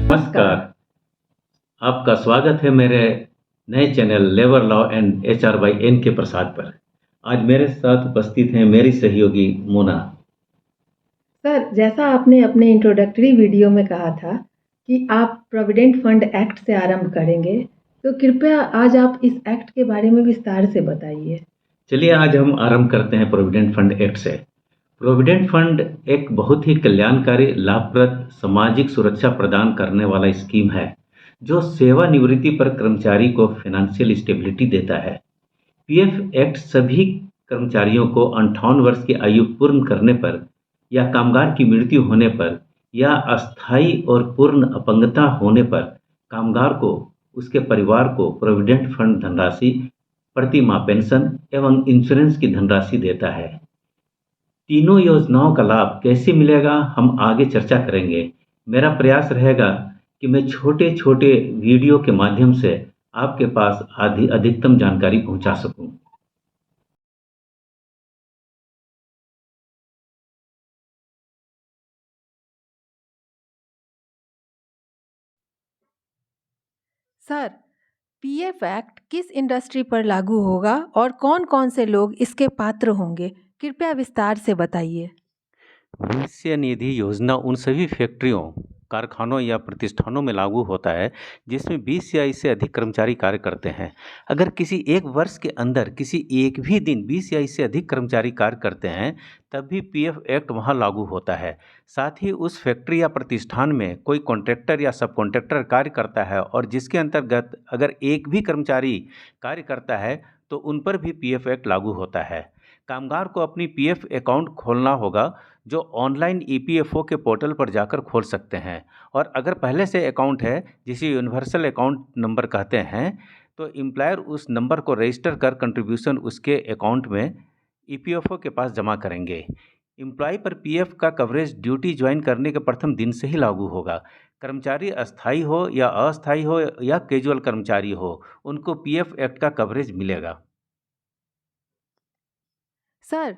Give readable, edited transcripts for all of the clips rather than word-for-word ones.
नमस्कार। नमस्कार, आपका स्वागत है मेरे नए channel labour law and HR by N K Prasad पर। आज मेरे साथ उपस्थित हैं मेरी सहयोगी मोना। सर, जैसा आपने अपने इंट्रोडक्टरी वीडियो में कहा था कि आप प्रोविडेंट फंड एक्ट से आरंभ करेंगे, तो कृपया आज आप इस एक्ट के बारे में विस्तार से बताइए। चलिए आज हम आरंभ करते हैं प्रोविडेंट फंड एक्ट से। प्रोविडेंट फंड एक बहुत ही कल्याणकारी, लाभप्रद सामाजिक सुरक्षा प्रदान करने वाला स्कीम है, जो सेवानिवृत्ति पर कर्मचारी को फाइनेंशियल स्टेबिलिटी देता है। पीएफ एक्ट सभी कर्मचारियों को 58 वर्ष की आयु पूर्ण करने पर या कामगार की मृत्यु होने पर या अस्थायी और पूर्ण अपंगता होने पर कामगार को उसके परिवार को प्रोविडेंट फंड धनराशि, प्रति माह पेंशन एवं इंश्योरेंस की धनराशि देता है। तीनों योजनाओं का लाभ कैसे मिलेगा हम आगे चर्चा करेंगे। मेरा प्रयास रहेगा कि मैं छोटे छोटे वीडियो के माध्यम से आपके पास अधिकतम जानकारी पहुंचा सकूं। सर, पीएफ एक्ट किस इंडस्ट्री पर लागू होगा और कौन-कौन से लोग इसके पात्र होंगे? कृपया विस्तार से बताइए। भविष्य निधि योजना उन सभी फैक्ट्रियों, कारखानों या प्रतिष्ठानों में लागू होता है जिसमें 20 या इससे अधिक कर्मचारी कार्य करते हैं। अगर किसी एक वर्ष के अंदर किसी एक भी दिन 20 या इससे अधिक कर्मचारी कार्य करते हैं, तब भी पीएफ एक्ट वहां लागू होता है। साथ ही उस फैक्ट्री या प्रतिष्ठान में कोई कॉन्ट्रैक्टर या सब कॉन्ट्रैक्टर कार्य करता है और जिसके अंतर्गत अगर एक भी कर्मचारी कार्य करता है, तो उन पर भी पीएफ एक्ट लागू होता है। कामगार को अपनी पीएफ अकाउंट खोलना होगा, जो ऑनलाइन ईपीएफओ के पोर्टल पर जाकर खोल सकते हैं। और अगर पहले से अकाउंट है, जिसे यूनिवर्सल अकाउंट नंबर कहते हैं, तो एम्प्लॉयर उस नंबर को रजिस्टर कर कंट्रीब्यूशन उसके अकाउंट में ईपीएफओ के पास जमा करेंगे। एम्प्लॉय पर पीएफ का कवरेज ड्यूटी ज्वाइन करने के प्रथम दिन से ही लागू होगा। कर्मचारी अस्थायी हो या अस्थायी हो या कैजुअल कर्मचारी हो, उनको पीएफ एक्ट का कवरेज मिलेगा। सर,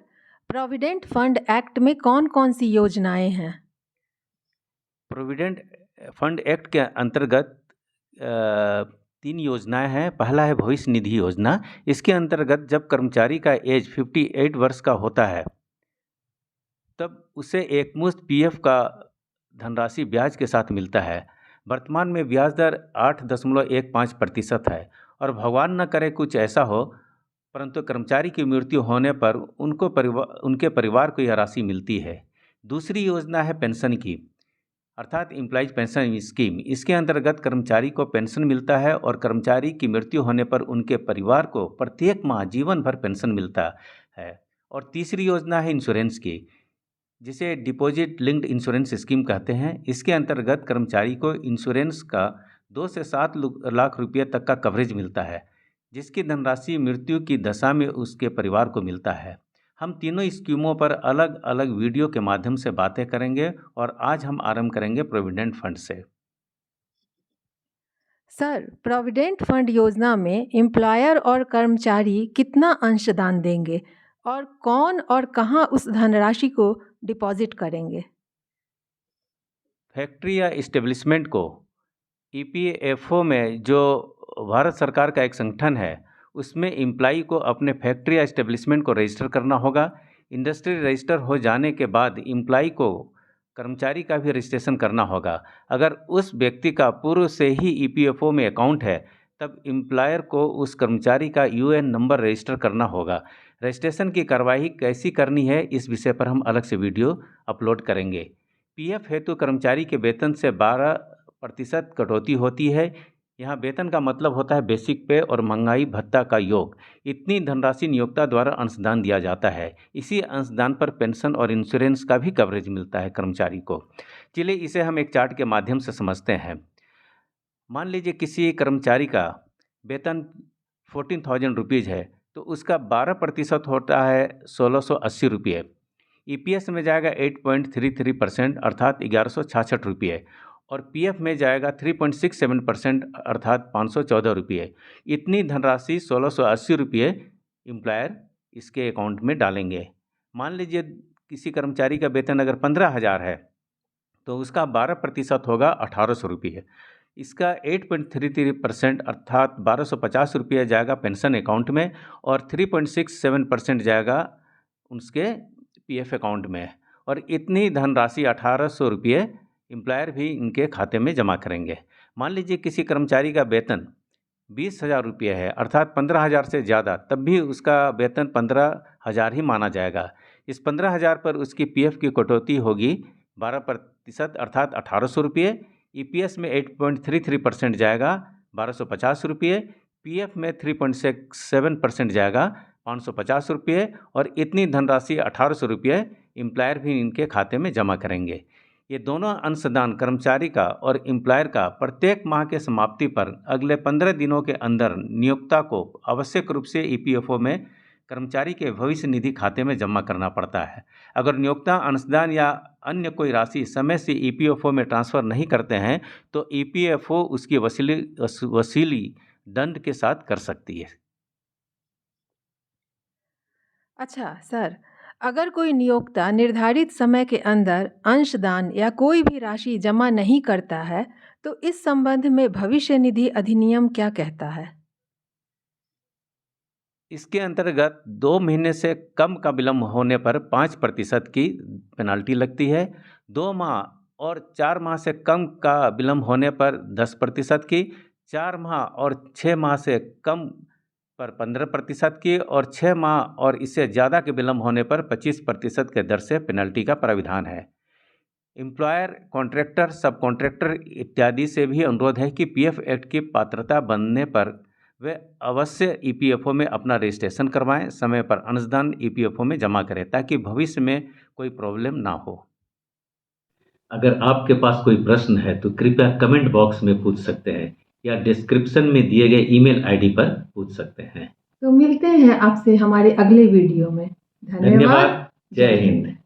प्रोविडेंट फंड एक्ट में कौन-कौन सी योजनाएं हैं? प्रोविडेंट फंड एक्ट के अंतर्गत 3 योजनाएं हैं। पहला है भविष्य निधि योजना। इसके अंतर्गत जब कर्मचारी का एज 58 वर्ष का होता है, तब उसे एकमुश्त पीएफ का धनराशि ब्याज के साथ मिलता है। वर्तमान में ब्याज दर 8.15% है और भगवान न करे कुछ ऐसा हो, परंतु कर्मचारी की मृत्यु होने पर उनके परिवार को यह राशि मिलती है। दूसरी योजना है पेंशन की, अर्थात एम्प्लॉयज पेंशन स्कीम। इसके अंतर्गत कर्मचारी को पेंशन मिलता है और कर्मचारी की मृत्यु होने पर उनके परिवार को प्रत्येक माह जीवन भर पेंशन मिलता है। और तीसरी योजना है इंश्योरेंस की, जिसे डिपॉजिट लिंक्ड इंश्योरेंस स्कीम कहते हैं। इसके अंतर्गत कर्मचारी को इंश्योरेंस का 2 से 7 लाख रुपये तक का कवरेज मिलता है, जिसकी धनराशि मृत्यु की दशा में उसके परिवार को मिलता है। हम तीनों स्कीमों पर अलग अलग वीडियो के माध्यम से बातें करेंगे और आज हम आरंभ करेंगे प्रोविडेंट फंड से। सर, प्रोविडेंट फंड योजना में एम्प्लॉयर और कर्मचारी कितना अंशदान देंगे और कौन और कहां उस धनराशि को डिपॉजिट करेंगे? फैक्ट्री या इस्टेब्लिशमेंट को ईपीएफओ में, जो भारत सरकार का एक संगठन है, उसमें एम्प्लाई को अपने फैक्ट्री या इस्टेब्लिशमेंट को रजिस्टर करना होगा। इंडस्ट्री रजिस्टर हो जाने के बाद एम्प्लाई को कर्मचारी का भी रजिस्ट्रेशन करना होगा। अगर उस व्यक्ति का पूर्व से ही ईपीएफओ में अकाउंट है, तब एम्प्लॉयर को उस कर्मचारी का यूएन नंबर रजिस्टर करना होगा। रजिस्ट्रेशन की कार्रवाई कैसी करनी है, इस विषय पर हम अलग से वीडियो अपलोड करेंगे। पीएफ हेतु कर्मचारी के वेतन से 12% कटौती होती है। यहाँ वेतन का मतलब होता है बेसिक पे और महंगाई भत्ता का योग। इतनी धनराशि नियोक्ता द्वारा अंशदान दिया जाता है। इसी अंशदान पर पेंशन और इंश्योरेंस का भी कवरेज मिलता है कर्मचारी को। चलिए इसे हम एक चार्ट के माध्यम से समझते हैं। मान लीजिए किसी कर्मचारी का वेतन 14,000 रुपीज़ है, तो उसका 12% होता है 1,680 रुपये। ईपीएस में जाएगा 8.33% अर्थात 1166 रुपये और पीएफ में जाएगा 3.67% अर्थात 514 रुपये। इतनी धनराशि 1,680 रुपये एम्प्लॉयर इसके अकाउंट में डालेंगे। मान लीजिए किसी कर्मचारी का वेतन अगर 15,000 है, तो उसका 12% होगा 1800 रुपये। इसका 8.33% अर्थात 1250 रुपये जाएगा पेंशन अकाउंट में और 3.67% जाएगा उसके पीएफ अकाउंट में, और इतनी धनराशि 1800 रुपये एम्प्लॉयर भी इनके खाते में जमा करेंगे। मान लीजिए किसी कर्मचारी का वेतन 20,000 रुपये है अर्थात 15,000 से ज़्यादा, तब भी उसका वेतन 15,000 ही माना जाएगा। इस 15,000 पर उसकी पीएफ की कटौती होगी 12% अर्थात 1800 रुपये। ईपीएस में 8.33% जाएगा 1250 रुपये, पीएफ में 3.67% जाएगा 550 रुपये, और इतनी धनराशि 1800 रुपये एम्प्लॉयर भी इनके खाते में जमा करेंगे। ये दोनों अंशदान कर्मचारी का और एम्प्लॉयर का प्रत्येक माह के समाप्ति पर अगले 15 दिनों के अंदर नियोक्ता को आवश्यक रूप से ईपीएफओ में कर्मचारी के भविष्य निधि खाते में जमा करना पड़ता है। अगर नियोक्ता अंशदान या अन्य कोई राशि समय से ईपीएफओ में ट्रांसफ़र नहीं करते हैं तो ईपीएफओ उसकी वसूली दंड के साथ कर सकती है। अच्छा सर, अगर कोई नियोक्ता निर्धारित समय के अंदर अंशदान या कोई भी राशि जमा नहीं करता है, तो इस संबंध में भविष्य निधि अधिनियम क्या कहता है? इसके अंतर्गत 2 महीने से कम का विलंब होने पर 5% की पेनाल्टी लगती है। 2 माह और 4 माह से कम का विलंब होने पर 10% की, 4 माह और 6 माह से कम पर 15% की, और 6 माह और इससे ज़्यादा के विलंब होने पर 25% के दर से पेनल्टी का प्राविधान है। एम्प्लॉयर, कॉन्ट्रैक्टर, सब कॉन्ट्रैक्टर इत्यादि से भी अनुरोध है कि पीएफ एक्ट की पात्रता बनने पर वे अवश्य ईपीएफओ में अपना रजिस्ट्रेशन करवाएं, समय पर अंशदान ईपीएफओ में जमा करें ताकि भविष्य में कोई प्रॉब्लम ना हो। अगर आपके पास कोई प्रश्न है तो कृपया कमेंट बॉक्स में पूछ सकते हैं या डिस्क्रिप्शन में दिए गए ईमेल आईडी पर पूछ सकते हैं। तो मिलते हैं आपसे हमारे अगले वीडियो में। धन्यवाद। जय हिंद।